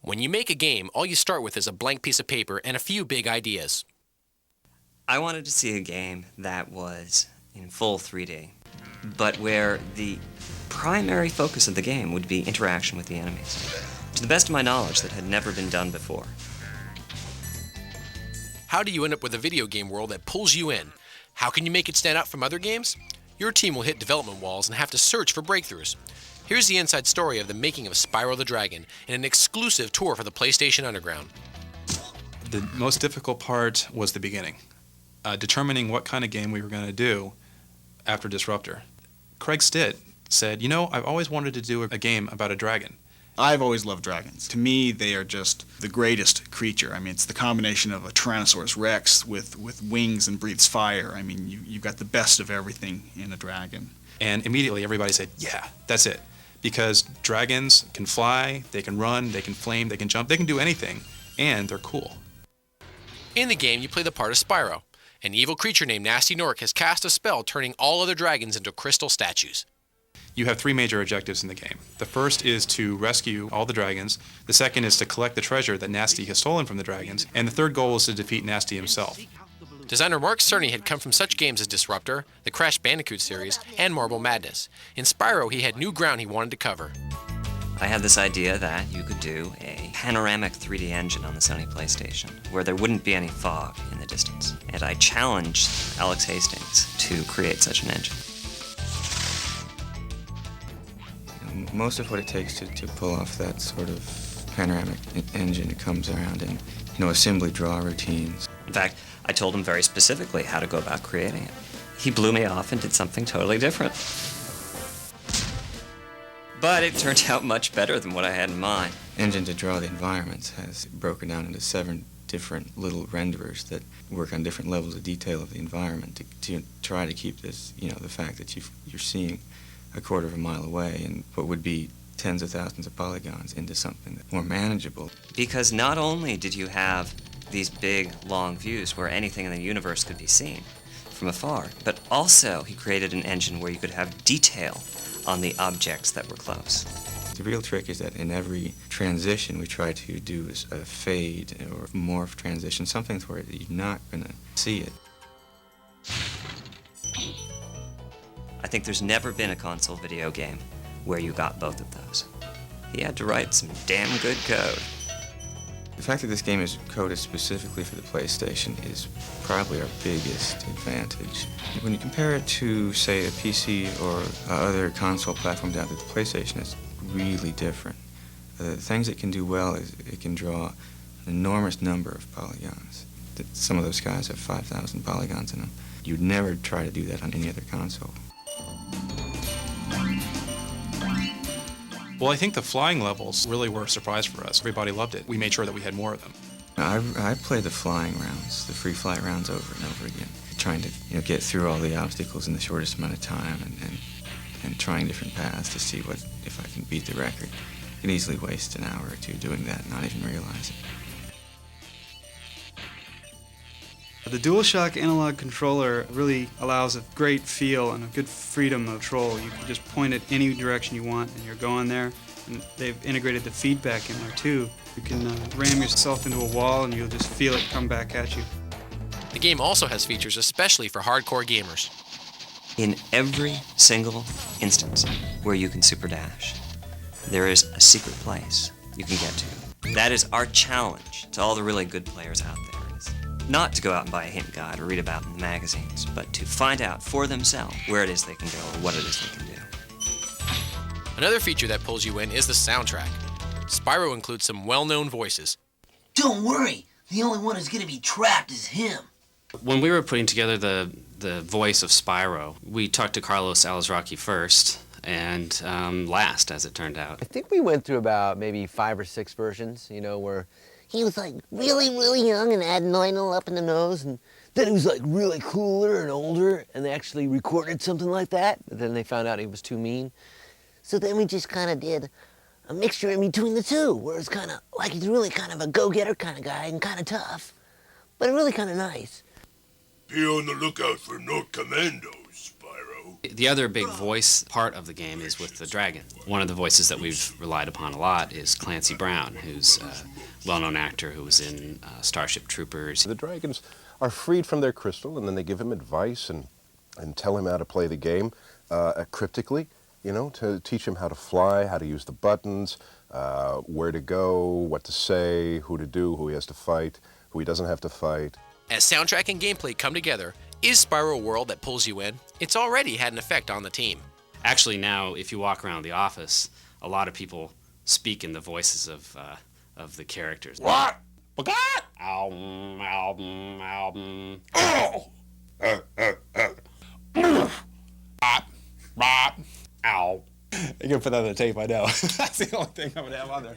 When you make a game, all you start with is a blank piece of paper and a few big ideas. I wanted to see a game that was in full 3D, but where the primary focus of the game would be interaction with the enemies. To the best of my knowledge, that had never been done before. How do you end up with a video game world that pulls you in? How can you make it stand out from other games? Your team will hit development walls and have to search for breakthroughs. Here's the inside story of the making of Spyro the Dragon in an exclusive tour for the PlayStation Underground. The most difficult part was the beginning, determining what kind of game we were going to do after Disruptor. Craig Stitt said, I've always wanted to do a game about a dragon. I've always loved dragons. To me, they are just the greatest creature. I mean, it's the combination of a Tyrannosaurus Rex with wings and breathes fire. I mean, you've got the best of everything in a dragon. And immediately everybody said, yeah, that's it. Because dragons can fly, they can run, they can flame, they can jump, they can do anything, and they're cool. In the game, you play the part of Spyro. An evil creature named Nasty Nork has cast a spell turning all other dragons into crystal statues. You have three major objectives in the game. The first is to rescue all the dragons, the second is to collect the treasure that Nasty has stolen from the dragons, and the third goal is to defeat Nasty himself. Designer Mark Cerny had come from such games as Disruptor, the Crash Bandicoot series, and Marble Madness. In Spyro, he had new ground he wanted to cover. I had this idea that you could do a panoramic 3D engine on the Sony PlayStation, where there wouldn't be any fog in the distance. And I challenged Alex Hastings to create such an engine. Most of what it takes to pull off that sort of panoramic engine, it comes around in, assembly draw routines. In fact, I told him very specifically how to go about creating it. He blew me off and did something totally different. But it turned out much better than what I had in mind. Engine to draw the environments has broken down into 7 different little renderers that work on different levels of detail of the environment to try to keep this, the fact that you're seeing a quarter of a mile away and what would be tens of thousands of polygons into something that's more manageable. Because not only did you have these big, long views where anything in the universe could be seen from afar, but also he created an engine where you could have detail on the objects that were close. The real trick is that in every transition we try to do a fade or morph transition, something where you're not going to see it. I think there's never been a console video game where you got both of those. He had to write some damn good code. The fact that this game is coded specifically for the PlayStation is probably our biggest advantage. When you compare it to, say, a PC or other console platforms out there, the PlayStation is really different. The things it can do well is it can draw an enormous number of polygons. Some of those guys have 5,000 polygons in them. You'd never try to do that on any other console. Well, I think the flying levels really were a surprise for us. Everybody loved it. We made sure that we had more of them. I played the flying rounds, the free flight rounds over and over again, trying to get through all the obstacles in the shortest amount of time and trying different paths to see if I can beat the record. You can easily waste an hour or two doing that and not even realize it. The DualShock analog controller really allows a great feel and a good freedom of control. You can just point it any direction you want and you're going there. And they've integrated the feedback in there too. You can ram yourself into a wall and you'll just feel it come back at you. The game also has features especially for hardcore gamers. In every single instance where you can super dash, there is a secret place you can get to. That is our challenge to all the really good players out there. Not to go out and buy a hint guide or read about it in the magazines, but to find out for themselves where it is they can go or what it is they can do. Another feature that pulls you in is the soundtrack. Spyro includes some well-known voices. Don't worry, the only one who's going to be trapped is him. When we were putting together the voice of Spyro, we talked to Carlos Alazraqui first and last, as it turned out. I think we went through about maybe 5 or 6 versions, where he was like really, really young and had Lionel up in the nose, and then he was like really cooler and older, and they actually recorded something like that, but then they found out he was too mean. So then we just kind of did a mixture in between the two, where it's kind of like he's really kind of a go-getter kind of guy and kind of tough, but really kind of nice. Be on the lookout for North Commandos, Spyro. The other big voice part of the game is with the dragon. One of the voices that we've relied upon a lot is Clancy Brown, who's a well-known actor who was in Starship Troopers. The dragons are freed from their crystal, and then they give him advice and tell him how to play the game cryptically, you know, to teach him how to fly, how to use the buttons, where to go, what to say, who to do, who he has to fight, who he doesn't have to fight. As soundtrack and gameplay come together, is Spyro a world that pulls you in? It's already had an effect on the team. Actually, now, if you walk around the office, a lot of people speak in the voices of the characters. What? Album, album, album. Oh! Ow. You can put that on the tape, I know. That's the only thing I'm going to have on there.